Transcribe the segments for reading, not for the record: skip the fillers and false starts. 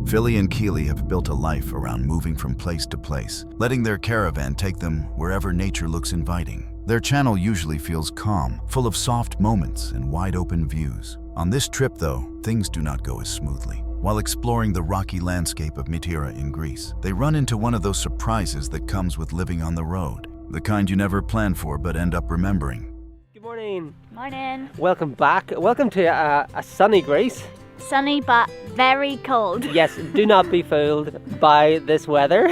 Philly and Keely have built a life around moving from place to place, letting their caravan take them wherever nature looks inviting. Their channel usually feels calm, full of soft moments and wide-open views. On this trip, though, things do not go as smoothly. While exploring the rocky landscape of Mitira in Greece, they run into one of those surprises that comes with living on the road. The kind you never plan for but end up remembering. Good morning. Morning. Welcome back. Welcome to a sunny Greece. Sunny but very cold. Yes, do not be fooled by this weather.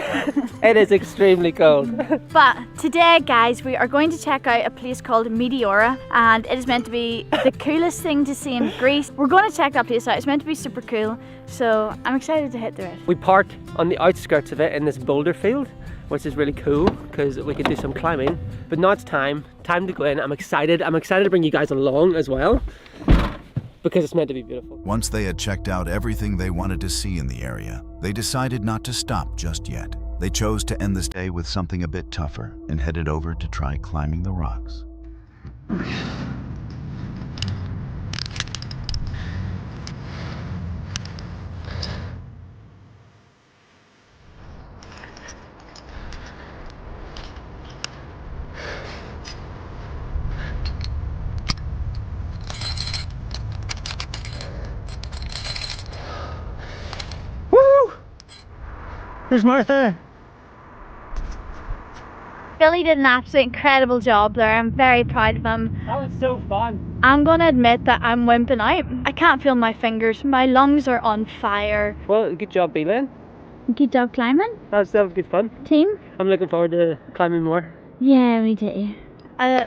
It is extremely cold. But today, guys, we are going to check out a place called Meteora, and it is meant to be the coolest thing to see in Greece. We're going to check that place out. It's meant to be super cool, so I'm excited to hit through it. We parked on the outskirts of it in this boulder field, which is really cool because we could do some climbing. But now it's time to go in. I'm excited to bring you guys along as well, because it's meant to be beautiful. Once they had checked out everything they wanted to see in the area, they decided not to stop just yet. They chose to end this day with something a bit tougher and headed over to try climbing the rocks. Woo! There's Martha. Billy did an absolutely incredible job there. I'm very proud of him. That was so fun. I'm gonna admit that I'm wimping out. I can't feel my fingers. My lungs are on fire. Well, good job, Beelan. Good job climbing, That was good fun. team. I'm looking forward to climbing more. Yeah, me too.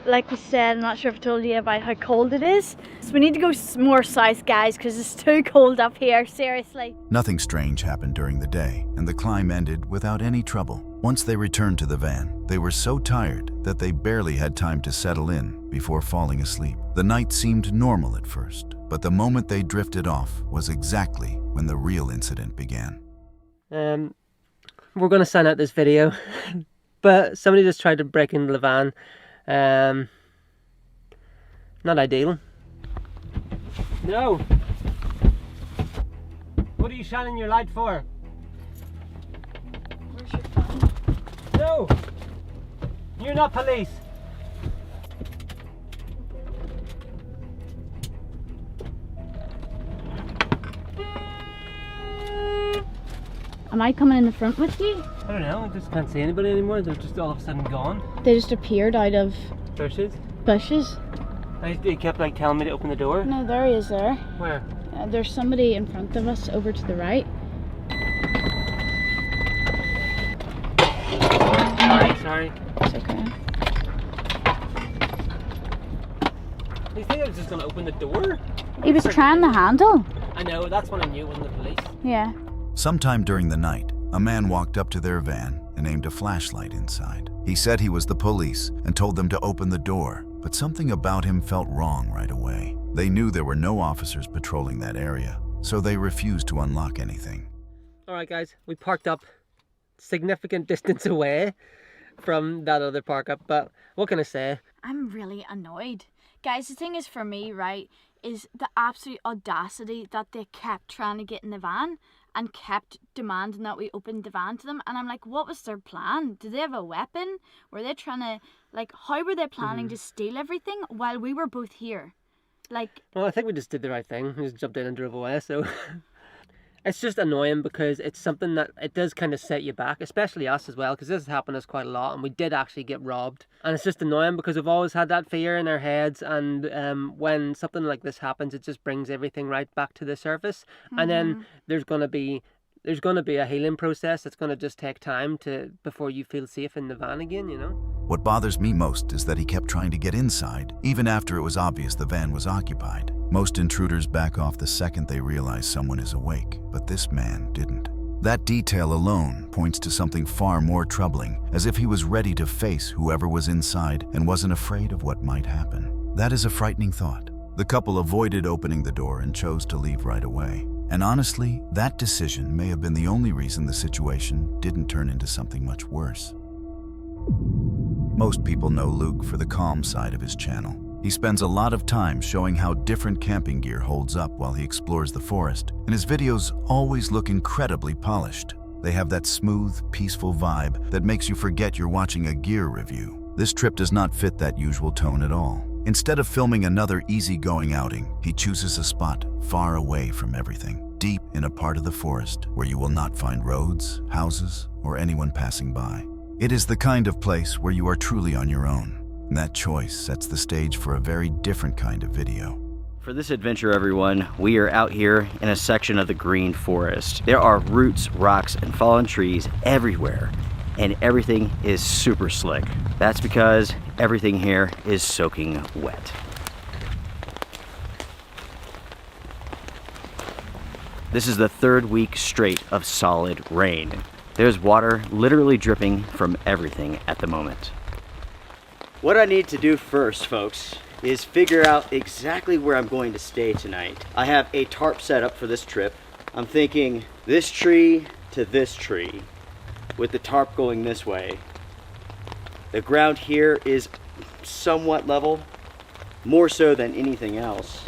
Like we said, I'm not sure if I told you about how cold it is. So we need to go more south, guys, because it's too cold up here, seriously. Nothing strange happened during the day, and the climb ended without any trouble. Once they returned to the van, they were so tired that they barely had time to settle in before falling asleep. The night seemed normal at first, but the moment they drifted off was exactly when the real incident began. We're gonna sign out this video, but somebody just tried to break into the van. Not ideal. No. What are you shining your light for? Where's your phone? No. You're not police. Am I coming in the front with you? I don't know. I just can't see anybody anymore. They're just all of a sudden gone. They just appeared out of Bushes. bushes. They kept like telling me to open the door. No, there he is there. Where? There's somebody in front of us over to the right. Sorry. It's okay. You think I was just gonna open the door? He was trying the handle. I know. That's when I knew it wasn't the police. Yeah. Sometime during the night, a man walked up to their van and aimed a flashlight inside. He said he was the police and told them to open the door, but something about him felt wrong right away. They knew there were no officers patrolling that area, so they refused to unlock anything. Alright guys, we parked up significant distance away from that other park up, but what can I say? I'm really annoyed. Guys, the thing is for me, right, is the absolute audacity that they kept trying to get in the van and kept demanding that we open the van to them. And I'm like, what was their plan? Did they have a weapon? Were they trying to, like, how were they planning to steal everything while we were both here? Like... Well, I think we just did the right thing. We just jumped in and drove away, so... It's just annoying because it's something that it does kind of set you back, especially us as well, because this has happened to us quite a lot and we did actually get robbed. And it's just annoying because we've always had that fear in our heads, and when something like this happens, it just brings everything right back to the surface. And then there's going to be a healing process. It's going to just take time before you feel safe in the van again, you know? What bothers me most is that he kept trying to get inside, even after it was obvious the van was occupied. Most intruders back off the second they realize someone is awake, but this man didn't. That detail alone points to something far more troubling, as if he was ready to face whoever was inside and wasn't afraid of what might happen. That is a frightening thought. The couple avoided opening the door and chose to leave right away. And honestly, that decision may have been the only reason the situation didn't turn into something much worse. Most people know Luke for the calm side of his channel. He spends a lot of time showing how different camping gear holds up while he explores the forest, and his videos always look incredibly polished. They have that smooth, peaceful vibe that makes you forget you're watching a gear review. This trip does not fit that usual tone at all. Instead of filming another easygoing outing, he chooses a spot far away from everything, deep in a part of the forest where you will not find roads, houses, or anyone passing by. It is the kind of place where you are truly on your own. And that choice sets the stage for a very different kind of video. For this adventure, everyone, we are out here in a section of the green forest. There are roots, rocks, and fallen trees everywhere, and everything is super slick. That's because everything here is soaking wet. This is the third week straight of solid rain. There's water literally dripping from everything at the moment. What I need to do first, folks, is figure out exactly where I'm going to stay tonight. I have a tarp set up for this trip. I'm thinking this tree to this tree, with the tarp going this way. The ground here is somewhat level, more so than anything else.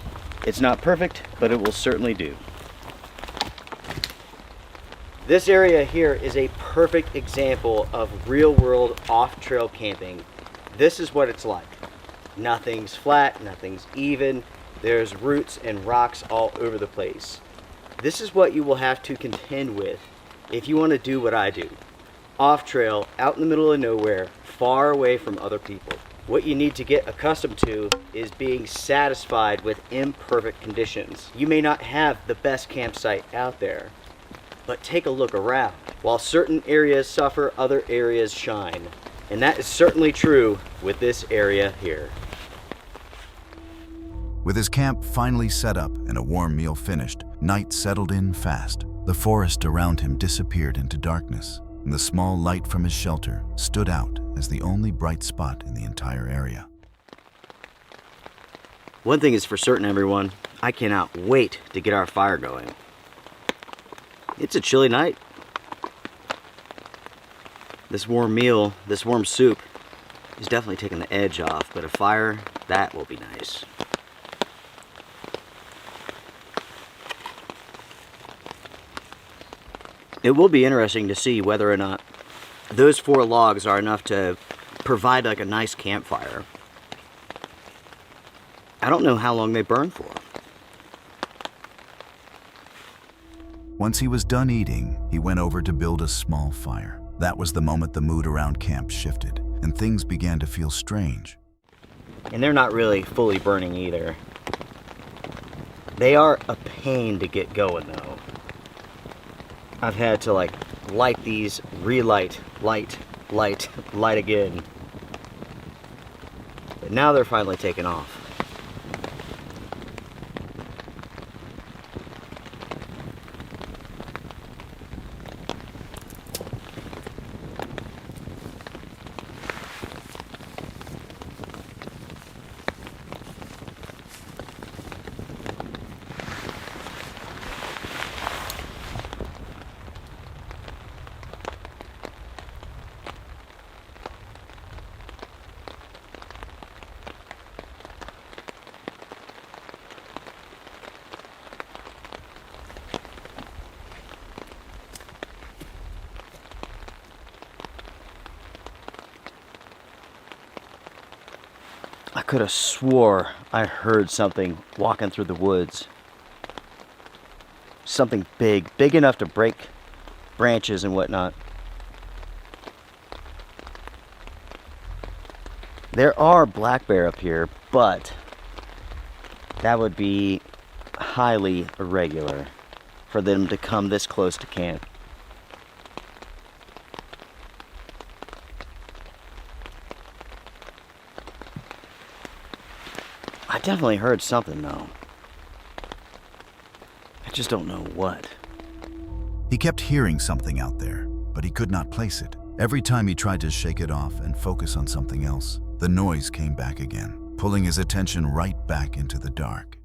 It's not perfect, but it will certainly do. This area here is a perfect example of real-world off-trail camping. This is what it's like. Nothing's flat, nothing's even. There's roots and rocks all over the place. This is what you will have to contend with if you want to do what I do. Off-trail, out in the middle of nowhere, far away from other people. What you need to get accustomed to is being satisfied with imperfect conditions. You may not have the best campsite out there, but take a look around. While certain areas suffer, other areas shine. And that is certainly true with this area here. With his camp finally set up and a warm meal finished, night settled in fast. The forest around him disappeared into darkness, and the small light from his shelter stood out as the only bright spot in the entire area. One thing is for certain, everyone, I cannot wait to get our fire going. It's a chilly night. This warm meal, this warm soup, is definitely taking the edge off, but a fire, that will be nice. It will be interesting to see whether or not those 4 logs are enough to provide like a nice campfire. I don't know how long they burn for. Once he was done eating, he went over to build a small fire. That was the moment the mood around camp shifted, and things began to feel strange. And they're not really fully burning either. They are a pain to get going though. I've had to like light these, relight, light again. But now they're finally taking off. I could have swore I heard something walking through the woods. Something big enough to break branches and whatnot. There are black bear up here, but that would be highly irregular for them to come this close to camp. I definitely heard something though. I just don't know what. He kept hearing something out there, but he could not place it. Every time he tried to shake it off and focus on something else, the noise came back again, pulling his attention right back into the dark.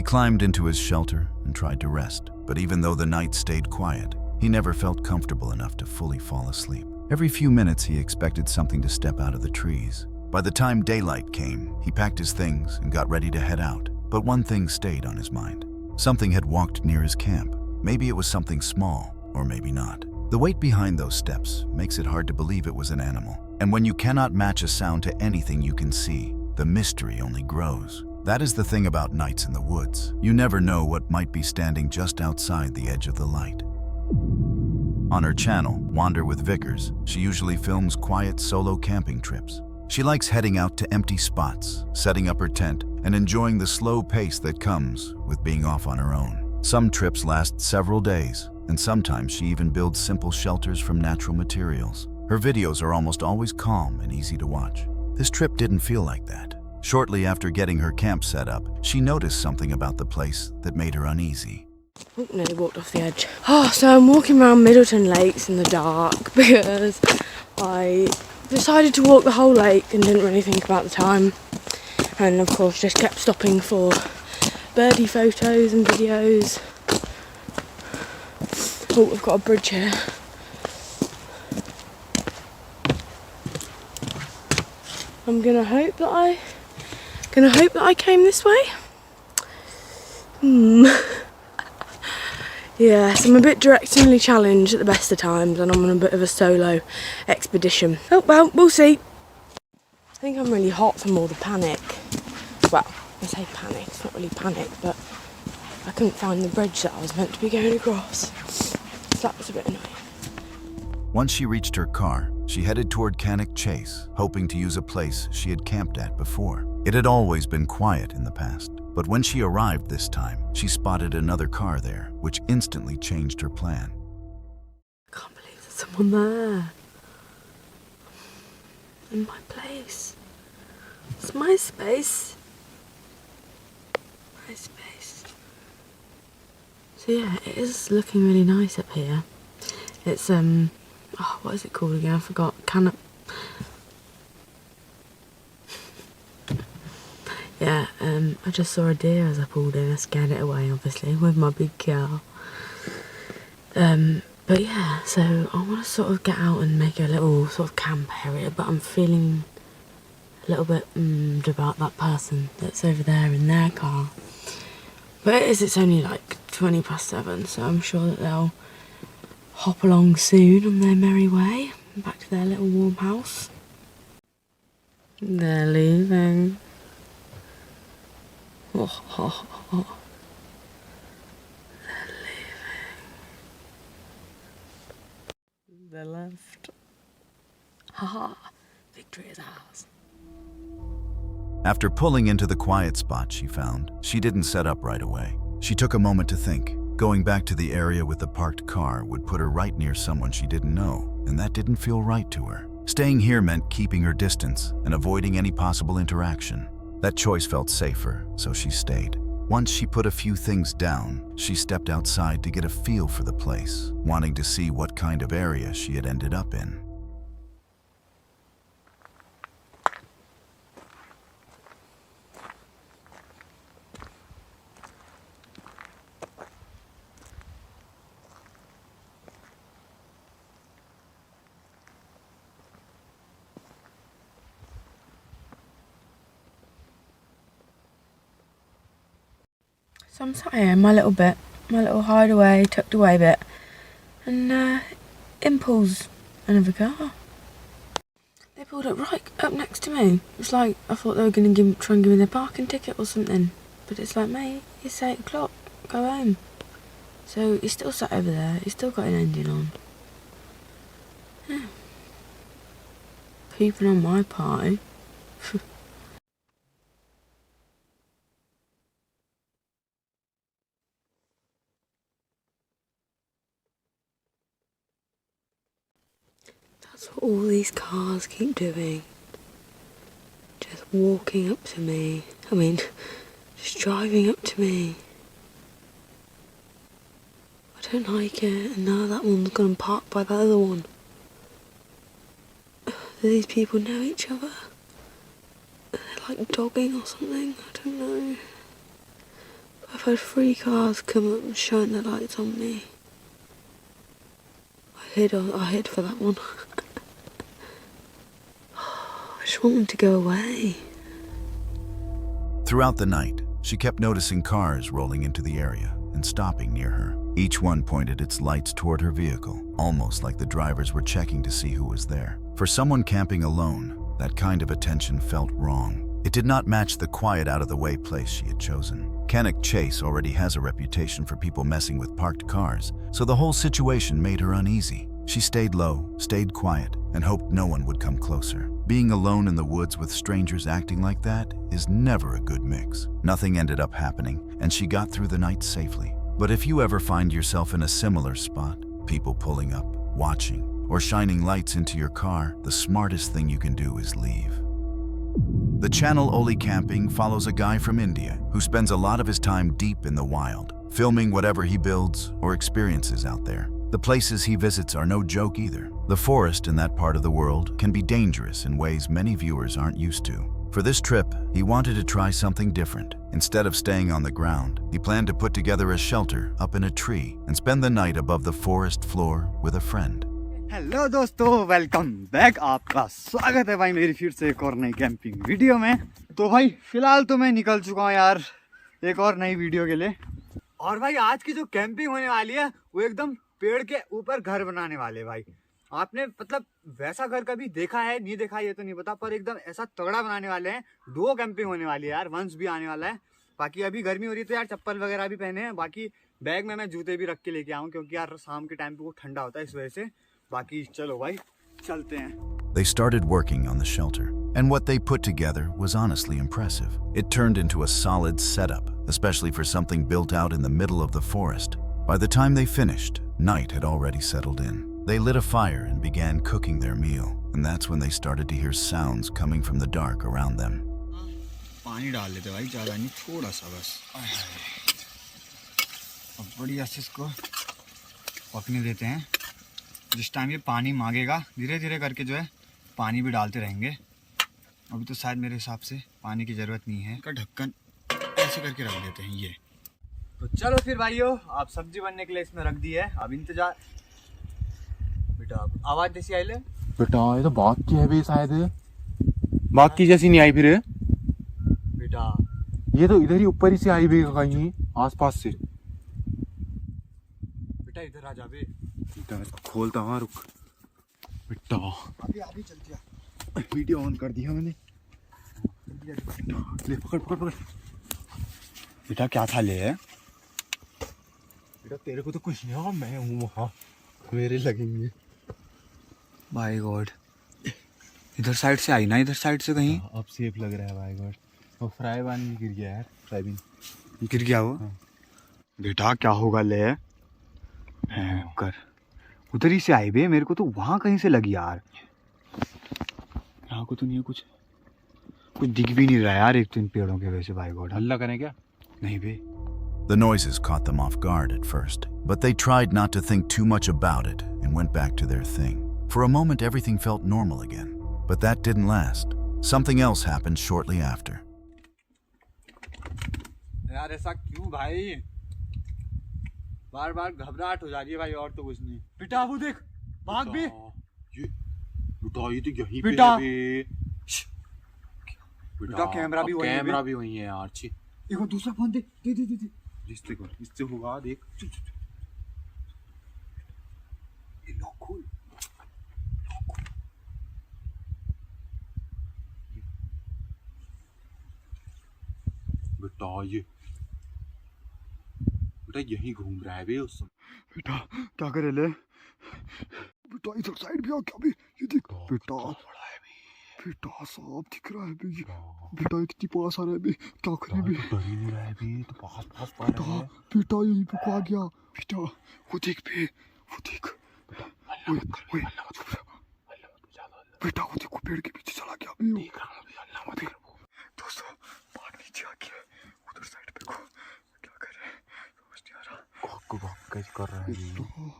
He climbed into his shelter and tried to rest, but even though the night stayed quiet, he never felt comfortable enough to fully fall asleep. Every few minutes he expected something to step out of the trees. By the time daylight came, he packed his things and got ready to head out. But one thing stayed on his mind. Something had walked near his camp. Maybe it was something small, or maybe not. The weight behind those steps makes it hard to believe it was an animal. And when you cannot match a sound to anything you can see, the mystery only grows. That is the thing about nights in the woods. You never know what might be standing just outside the edge of the light. On her channel, Wander with Vickers, she usually films quiet solo camping trips. She likes heading out to empty spots, setting up her tent, and enjoying the slow pace that comes with being off on her own. Some trips last several days, and sometimes she even builds simple shelters from natural materials. Her videos are almost always calm and easy to watch. This trip didn't feel like that. Shortly after getting her camp set up, she noticed something about the place that made her uneasy. Oh, nearly walked off the edge. So I'm walking around Middleton Lakes in the dark because I decided to walk the whole lake and didn't really think about the time. And of course just kept stopping for birdie photos and videos. Oh, we've got a bridge here. I'm gonna hope that I came this way. Yes, I'm a bit directionally challenged at the best of times and I'm on a bit of a solo expedition. Oh well, we'll see. I think I'm really hot from all the panic. Well, I say panic, it's not really panic, but I couldn't find the bridge that I was meant to be going across. So that was a bit annoying. Once she reached her car, she headed toward Cannock Chase, hoping to use a place she had camped at before. It had always been quiet in the past, but when she arrived this time, she spotted another car there, which instantly changed her plan. I can't believe there's someone there. In my place. It's my space. My space. So yeah, it is looking really nice up here. It's what is it called again? I forgot. Yeah, I just saw a deer as I pulled in. I scared it away, obviously, with my big car. But yeah, so I want to sort of get out and make a little sort of camp area, but I'm feeling a little bit about that person that's over there in their car. But it's only like 7:20, so I'm sure that they'll hop along soon on their merry way back to their little warm house. They're leaving. They're leaving. They left. Haha, victory is ours. After pulling into the quiet spot she found, she didn't set up right away. She took a moment to think. Going back to the area with the parked car would put her right near someone she didn't know, and that didn't feel right to her. Staying here meant keeping her distance and avoiding any possible interaction. That choice felt safer, so she stayed. Once she put a few things down, she stepped outside to get a feel for the place, wanting to see what kind of area she had ended up in. So I'm sat here in my little hideaway, tucked away bit, and in pulls another car. They pulled up right up next to me. It's like I thought they were going to try and give me their parking ticket or something. But it's like, mate, it's 8 o'clock, go home. So he's still sat over there, he's still got an engine on. Yeah. Peeping on my party. That's what all these cars keep doing. Just walking up to me. Just driving up to me. I don't like it. And now that one's gone and parked by the other one. Do these people know each other? Are they like dogging or something? I don't know. But I I've had 3 cars come up and shine their lights on me. I hid for that one. I just want them to go away. Throughout the night, she kept noticing cars rolling into the area and stopping near her. Each one pointed its lights toward her vehicle, almost like the drivers were checking to see who was there. For someone camping alone, that kind of attention felt wrong. It did not match the quiet, out-of-the-way place she had chosen. Kenneck Chase already has a reputation for people messing with parked cars, so the whole situation made her uneasy. She stayed low, stayed quiet, and hoped no one would come closer. Being alone in the woods with strangers acting like that is never a good mix. Nothing ended up happening, and she got through the night safely. But if you ever find yourself in a similar spot, people pulling up, watching, or shining lights into your car, the smartest thing you can do is leave. The channel Oli Camping follows a guy from India who spends a lot of his time deep in the wild, filming whatever he builds or experiences out there. The places he visits are no joke either. The forest in that part of the world can be dangerous in ways many viewers aren't used to. For this trip, he wanted to try something different. Instead of staying on the ground, he planned to put together a shelter up in a tree and spend the night above the forest floor with a friend. Hello दोस्तों, welcome back. आपका स्वागत है भाई मेरी फिर से एक और नई कैंपिंग वीडियो में। तो भाई फिलहाल तो मैं निकल चुका हूँ यार एक और नई वीडियो के लिए। और भाई आज की जो कैंपिंग होने वाली है वो एकदम पेड़ के ऊपर घर बनाने वाले। भाई आपने मतलब वैसा घर कभी देखा है नहीं देखा ये तो नहीं पता, पर एकदम ऐसा तगड़ा बनाने वाले हैं। 2 कैंपिंग होने वाली है यार, वंश भी आने वाला है। बाकी अभी गर्मी हो रही है तो यार चप्पल वगैरह भी पहने हैं। बाकी बैग में मैं जूते भी रख के लेके आऊँ क्योंकि यार शाम के टाइम पे वो ठंडा होता है, इस वजह से। बाकी चलो भाई चलते हैं। They started working on the shelter, and what they put together was honestly impressive. It turned into a solid setup, especially for something built out in the middle of the forest. By the time they finished, night had already settled in. They lit a fire and began cooking their meal, and that's when they started to hear sounds coming from the dark around them. पानी डाल लेते भाई, ज़्यादा नहीं, थोड़ा सा बस। अब बढ़िया से इसको पकने देते हैं। जिस टाइम ये पानी मांगेगा धीरे धीरे करके जो है पानी भी डालते रहेंगे। अभी तो शायद मेरे हिसाब से पानी की ज़रूरत नहीं है। इसका ढक्कन ऐसे करके रख देते हैं ये। तो चलो फिर भाइयों, आप सब्जी बनने के लिए इसमें रख दी है। अब इंतजार। बेटा आवाज़ जैसी आई ले बेटा, ये तो बात की है भी शायद, बात की जैसी नहीं आई फिर बेटा। ये तो इधर ही ऊपर ही से आई भी कहीं आसपास से। बेटा इधर आ जा बे। बेटा इसको खोलता हूँ, रुक बेटा। अभी चल जा। वीडियो ऑन कर दिया मैंने। ले पकड़ पकड़ पकड़। बेटा क्या था ले है? बेटा तेरे को तो कुछ नहीं होगा, मैं हूँ वहाँ, मेरे लगेंगे। बाय गॉड, इधर साइड से आई ना, इधर साइड से कहीं। अब सेफ लग रहा है भाई गॉड। और फ्राई पैन भी गिर गया यार, फ्राई पैन गिर गया वो। हाँ। बेटा क्या होगा ले है कर। उधर ही से आई बे, मेरे को तो वहाँ कहीं से लगी यार। यहाँ को तो नहीं है कुछ दिख भी नहीं रहा यार एक तो इन पेड़ों के वजह से। भाई गॉड, हल्ला करें क्या? नहीं बे। The noises caught them off guard at first, but they tried not to think too much about it and went back to their thing. For a moment, everything felt normal again, but that didn't last. Something else happened shortly after. यार ऐसा क्यों भाई? बार बार घबराहट हो जा रही है भाई, और तो कुछ नहीं। बेटा वो देख, भाग भी। ये बेटा, ये तो यहीं बेटा। पे है बेटा कैमरा भी वही है। कैमरा भी वही है यार। छी, देखो दूसरा फोन दे दे दे दे। इससे होगा, देख। ये लॉक खोल। बेटा ये बेटा यहीं घूम रहा है बे उस समय। बेटा क्या करे ले? बेटा इधर साइड भी आ क्या बे? ये देख बेटा, बेटा सांप दिख रहा है बे। बेटा कितनी पास आ रहा है बे, क्या करे बे? डर ही नहीं रहा है बे, तो पास पास पा बेटा रहा है। बेटा यहीं पे आ गया। बेटा वो देख बे, वो देख। ओए ओए बेटा वो देखो पेड़ के पीछे चला गया बे। देख रहा हूं, अल्लाह मत कर। दोस्तों बाहर नीचे आ गया, उधर साइड पे को क्या कर रहे हैं समझ नहीं आ रहा। को कैसे कर रहा है ये?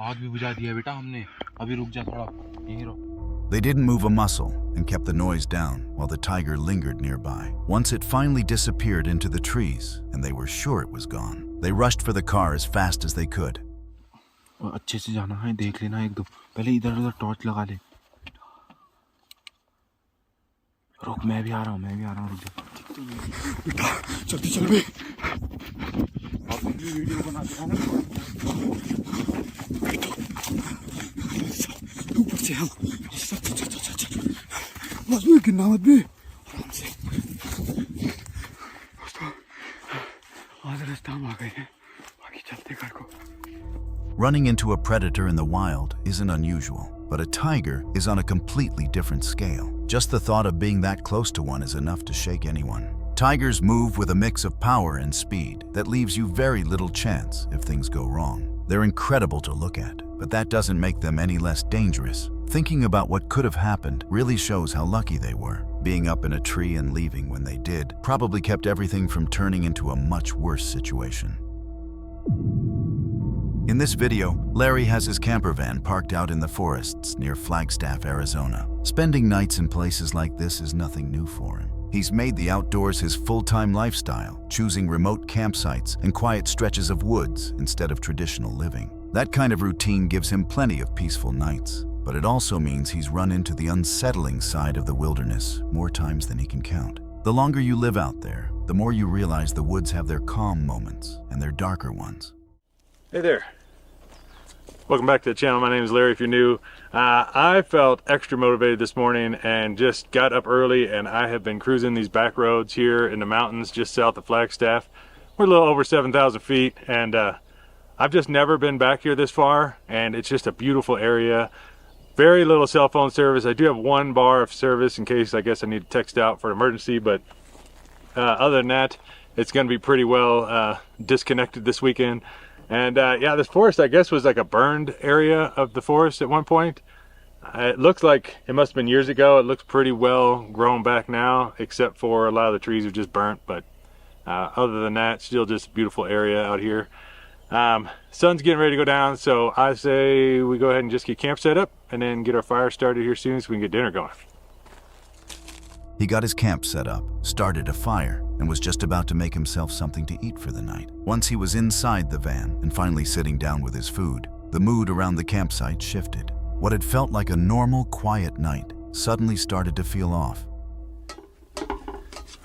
आग भी बुझा दिया बेटा हमने। अभी रुक जा थोड़ा, यहीं रहो। They didn't move a muscle and kept the noise down while the tiger lingered nearby. Once it finally disappeared into the trees and they were sure it was gone, they rushed for the car as fast as they could. अच्छे से जाना है, देख लेना एक दो, पहले इधर उधर टॉर्च लगा ले। रुक, मैं भी आ रहा हूँ, रुक जा। जल्दी चल बे। आप वीडियो बना के आना। ऊपर से हम चल बस भी गिरना मत भी, आराम से। दोस्तों आधा रास्ता हम आ गए हैं, बाकी चलते घर को। Running into a predator in the wild isn't unusual, but a tiger is on a completely different scale. Just the thought of being that close to one is enough to shake anyone. Tigers move with a mix of power and speed that leaves you very little chance if things go wrong. They're incredible to look at, but that doesn't make them any less dangerous. Thinking about what could have happened really shows how lucky they were. Being up in a tree and leaving when they did probably kept everything from turning into a much worse situation. In this video, Larry has his camper van parked out in the forests near Flagstaff, Arizona. Spending nights in places like this is nothing new for him. He's made the outdoors his full-time lifestyle, choosing remote campsites and quiet stretches of woods instead of traditional living. That kind of routine gives him plenty of peaceful nights, but it also means he's run into the unsettling side of the wilderness more times than he can count. The longer you live out there, the more you realize the woods have their calm moments and their darker ones. Hey there, welcome back to the channel. My name is Larry if you're new. I felt extra motivated this morning and just got up early, and I have been cruising these back roads here in the mountains just south of Flagstaff. We're a little over 7,000 feet, and I've just never been back here this far, and it's just a beautiful area. Very little cell phone service. I do have one bar of service in case I guess I need to text out for an emergency, but other than that, it's going to be pretty well disconnected this weekend. And yeah, this forest I guess was like a burned area of the forest at one point. It looks like it must have been years ago. It looks pretty well grown back now, except for a lot of the trees are just burnt, but other than that, still just a beautiful area out here. Sun's getting ready to go down, so I say we go ahead and just get camp set up and then get our fire started here soon so we can get dinner going. He got his camp set up, started a fire, and was just about to make himself something to eat for the night. Once he was inside the van and finally sitting down with his food, the mood around the campsite shifted. What had felt like a normal, quiet night suddenly started to feel off.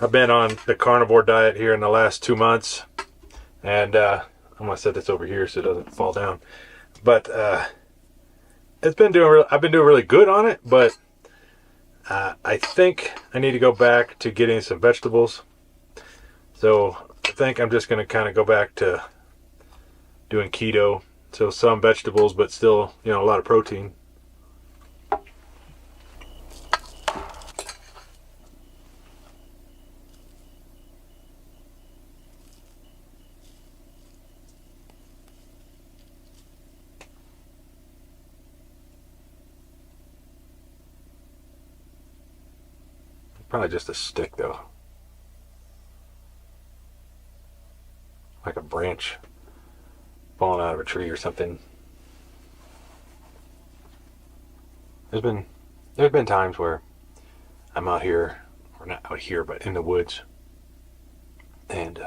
I've been on the carnivore diet here in the last 2 months, and I'm gonna set this over here so it doesn't fall down. But I've been doing really good on it, but I think I need to go back to getting some vegetables. So I think I'm just going to kind of go back to doing keto. So some vegetables, but still, you know, a lot of protein. Probably just a stick though. Like a branch falling out of a tree or something. There's been times where I'm out here, or not out here, but in the woods, and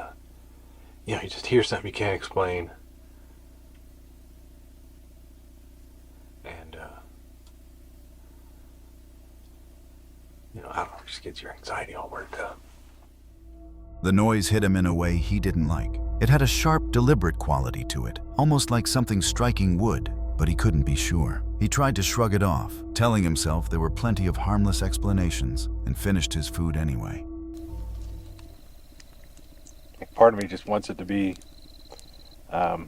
you know, you just hear something you can't explain, and you know, I don't know, it just gets your anxiety all worked up. The noise hit him in a way he didn't like. It had a sharp, deliberate quality to it, almost like something striking wood, but he couldn't be sure. He tried to shrug it off, telling himself there were plenty of harmless explanations, and finished his food anyway. Part of me just wants it to be a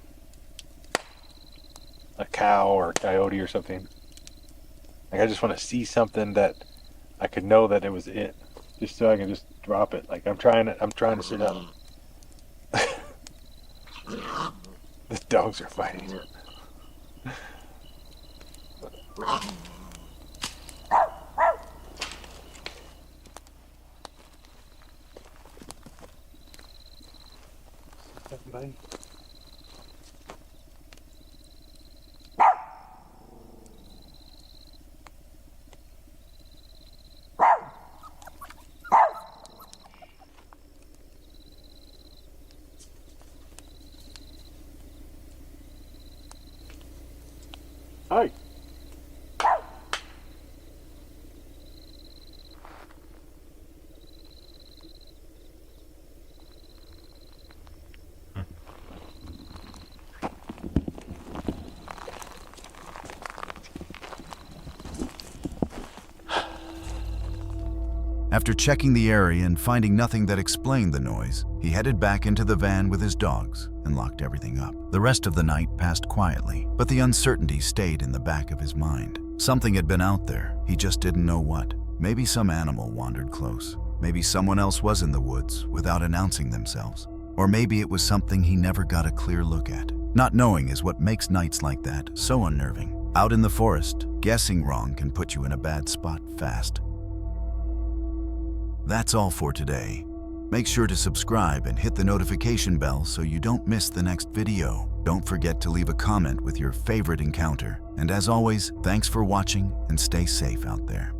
cow or a coyote or something. Like, I just want to see something that I could know that it was it, just so I can just drop it. Like, I'm trying to sit up. The dogs are fighting. Buddy. After checking the area and finding nothing that explained the noise, he headed back into the van with his dogs and locked everything up. The rest of the night passed quietly, but the uncertainty stayed in the back of his mind. Something had been out there, he just didn't know what. Maybe some animal wandered close. Maybe someone else was in the woods without announcing themselves. Or maybe it was something he never got a clear look at. Not knowing is what makes nights like that so unnerving. Out in the forest, guessing wrong can put you in a bad spot fast. That's all for today. Make sure to subscribe and hit the notification bell so you don't miss the next video. Don't forget to leave a comment with your favorite encounter. And as always, thanks for watching and stay safe out there.